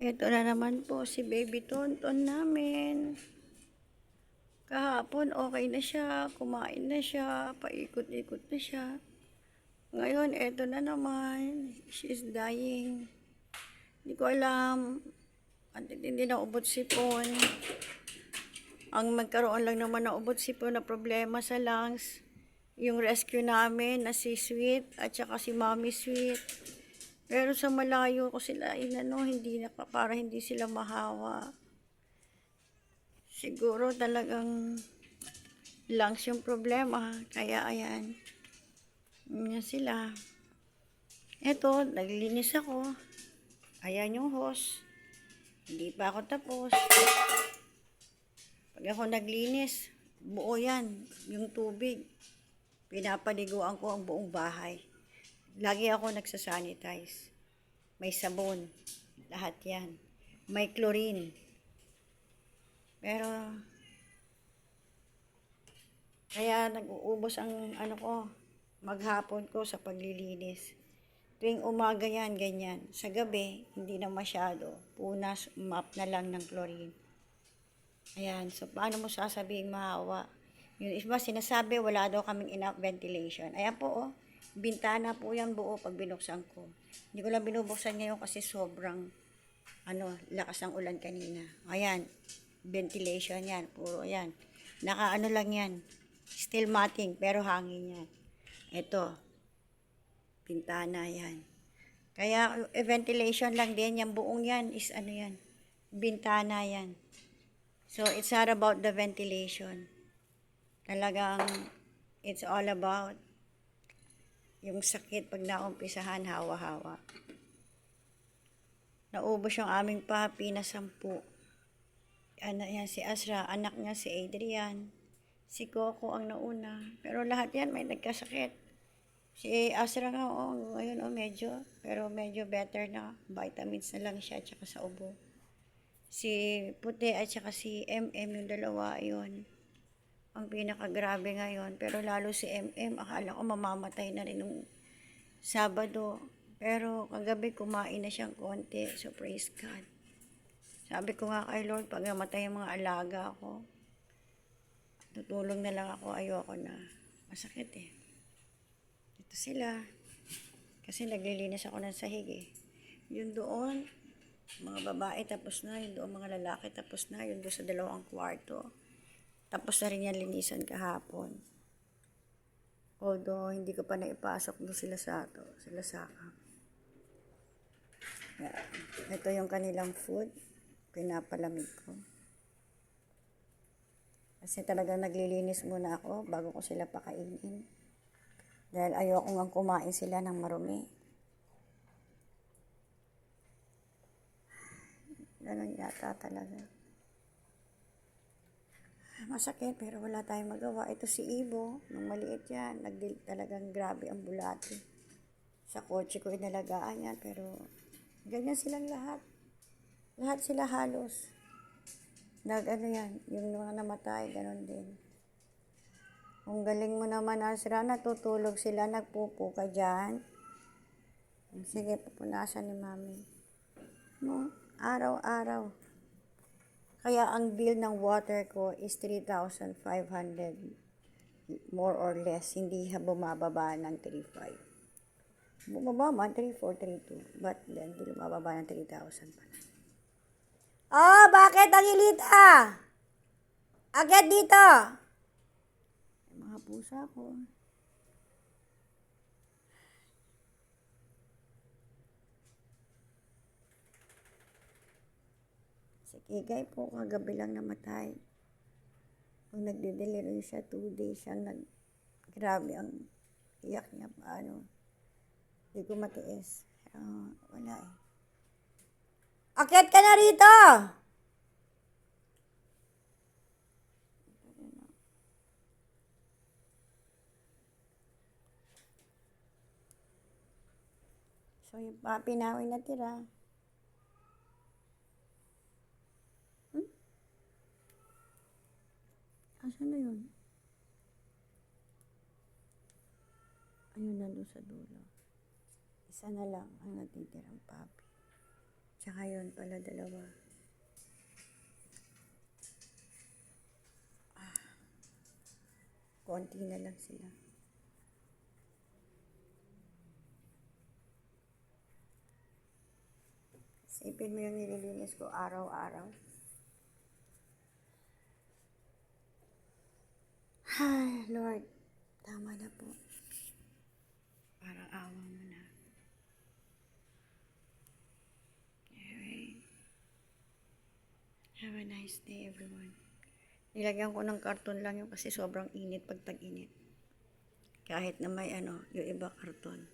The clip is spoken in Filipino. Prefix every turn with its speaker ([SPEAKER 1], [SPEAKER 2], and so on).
[SPEAKER 1] Ito na naman po si Baby Tonton namin. Kahapon okay na siya, kumain na siya, paikot-ikot na siya. Ngayon, eto na naman, she's dying. Hindi ko alam, ang tindi na ubot sipon. Ang magkaroon lang naman ng ubot sipon na problema sa lungs, yung rescue namin na si Sweet at saka si Mommy Sweet. Pero sa malayo ko sila inano, hindi na para hindi sila mahawa. Siguro talagang lungs yung problema, kaya ayan. Yan sila. Eto, naglinis ako. Ayan yung hose. Hindi pa ako tapos. Pag ako naglinis, buo yan, yung tubig. Pinapaliguan ko ang buong bahay. Lagi ako nagsasanitize. May sabon. Lahat yan. May chlorine. Pero, kaya nag-uubos ang maghapon ko sa paglilinis. Tuwing umaga yan, ganyan. Sa gabi, hindi na masyado. Punas, map na lang ng chlorine. Ayan, so paano mo sasabihin mahawa? Yung iba sinasabi, wala daw kaming enough ventilation. Ayan po, oh. Bintana po yan buo pag binuksan ko. Hindi ko lang binubuksan ngayon kasi sobrang, lakas ng ulan kanina. Ayan, ventilation yan, puro yan. Naka lang yan, steel matting, pero hangin yan. Ito, bintana yan. Kaya ventilation lang din, yung buong yan is yan, bintana yan. So, it's not about the ventilation. Talagang, it's all about yung sakit pag naumpisahan, hawa-hawa. Naubos yung aming papi na 10. Yan si Asra, anak niya si Adrian. Si Coco ang nauna. Pero lahat yan may nagkasakit. Si Asra nga, ngayon medyo better na. Vitamins na lang siya, at saka sa ubo. Si Puti at saka si MM, yung dalawa, yun ang pinakagrabe ngayon. Pero lalo si MM, akala ko mamamatay na rin nung Sabado. Pero kagabi kumain na siyang konti. So praise God. Sabi ko nga kay Lord, pag namatay yung mga alaga ko, tutulong na lang ako, ayoko na. Masakit eh. Ito sila. Kasi naglilinis ako ng sahig eh. Yun doon, mga babae tapos na, yun doon mga lalaki tapos na, yun doon sa 2 kwarto. Tapos na rin yan linisan kahapon. Although, hindi ko pa naipasok doon sila sa ito yung kanilang food. Pinapalamig ko. Kasi talagang naglilinis muna ako bago ko sila pakainin. Dahil ayoko nga kumain sila ng marumi. Ganun yata talaga. Masakit pero wala tayong magawa. Ito si Ibo, nung maliit yan, talagang grabe ang bulate. Sa kotse ko inalagaan yan, pero ganyan silang lahat. Lahat sila halos. Yan, yung mga namatay, ganun din. Kung galing mo naman, Asra, natutulog sila, nagpupo ka dyan. Sige, pupunasan ni Mami. No, araw-araw. Kaya ang bill ng water ko is 3,500 more or less. Hindi bumababa ng 3,500. Bumababa man 3,432. But then, hindi bumababa ng 3,000 pala. Oh, bakit ang ilita? Agad dito. Mga pusa ko. Si Kigay po, kagabi lang namatay. Kung nagde-delivery siya, 2 days siyang grabe ang iyak niya, paano. Hindi ko matiis. Wala eh. Akyat ka na rito! So, yung papi namin natira. Asan na yun? Ayun, nandun sa dulo. Isa na lang ang natitirang papi. Tsaka yun pala, dalawa. Konti na lang sila. Isipin mo yung nililinis ko araw-araw. Ay, Lord, tama na po. Parang awa mo na. Anyway, have a nice day, everyone. Nilagyan ko ng karton lang yun kasi sobrang init pag tag-init. Kahit na may yung iba karton.